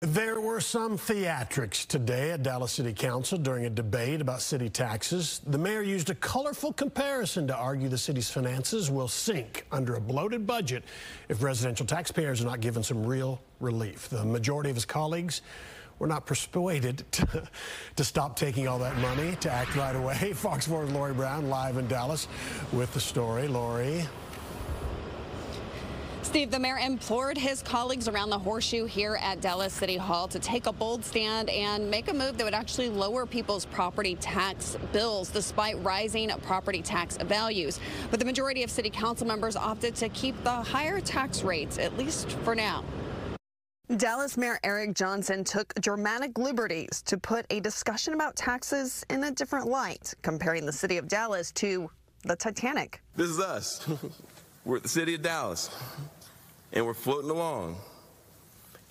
There were some theatrics today at Dallas City Council during a debate about city taxes. The mayor used a colorful comparison to argue the city's finances will sink under a bloated budget if residential taxpayers are not given some real relief. The majority of his colleagues were not persuaded to stop taking all that money, to act right away. Fox 4's Lori Brown live in Dallas with the story. Lori. Steve, the mayor implored his colleagues around the horseshoe here at Dallas City Hall to take a bold stand and make a move that would actually lower people's property tax bills despite rising property tax values. But the majority of city council members opted to keep the higher tax rates, at least for now. Dallas Mayor Eric Johnson took dramatic liberties to put a discussion about taxes in a different light, comparing the city of Dallas to the Titanic. This is us. We're at the city of Dallas, and we're floating along.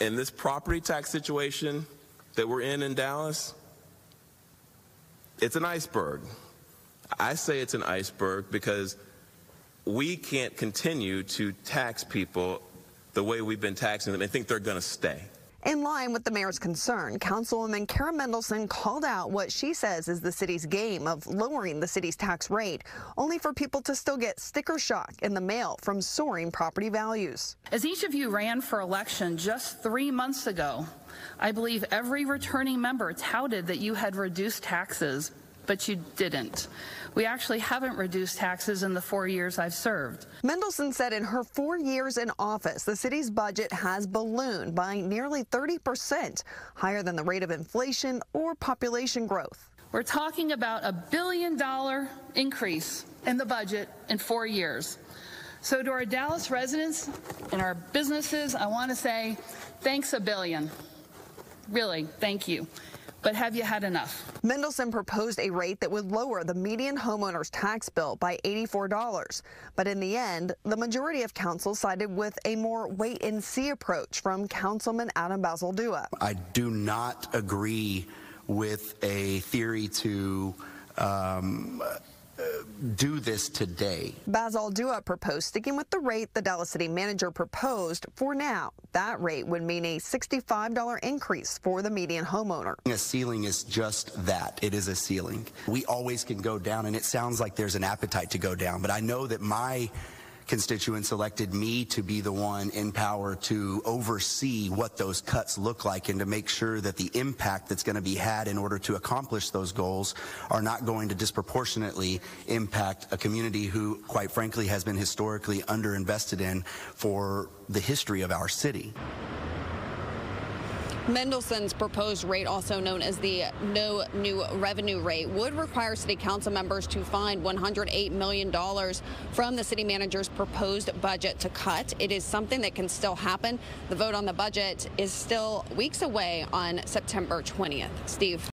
And this property tax situation that we're in Dallas, it's an iceberg. I say it's an iceberg because we can't continue to tax people the way we've been taxing them and think they're going to stay. In line with the mayor's concern, Councilwoman Kara Mendelson called out what she says is the city's game of lowering the city's tax rate, only for people to still get sticker shock in the mail from soaring property values. As each of you ran for election just 3 months ago, I believe every returning member touted that you had reduced taxes, but you didn't. We actually haven't reduced taxes in the 4 years I've served. Mendelson said in her 4 years in office, the city's budget has ballooned by nearly 30%, higher than the rate of inflation or population growth. We're talking about $1 billion increase in the budget in 4 years. So to our Dallas residents and our businesses, I want to say thanks a billion. Really, thank you. But have you had enough? Mendelson proposed a rate that would lower the median homeowner's tax bill by $84. But in the end, the majority of council sided with a more wait-and-see approach from Councilman Adam Bazaldua. I do not agree with a theory to do this today. Bazaldua proposed sticking with the rate the Dallas City manager proposed for now. That rate would mean a $65 increase for the median homeowner. A ceiling is just that. It is a ceiling. We always can go down, and it sounds like there's an appetite to go down, but I know that my constituents elected me to be the one in power to oversee what those cuts look like and to make sure that the impact that's going to be had in order to accomplish those goals are not going to disproportionately impact a community who, quite frankly, has been historically underinvested in for the history of our city. Mendelson's proposed rate, also known as the no new revenue rate, would require city council members to find $108 million from the city manager's proposed budget to cut. It is something that can still happen. The vote on the budget is still weeks away on September 20th. Steve.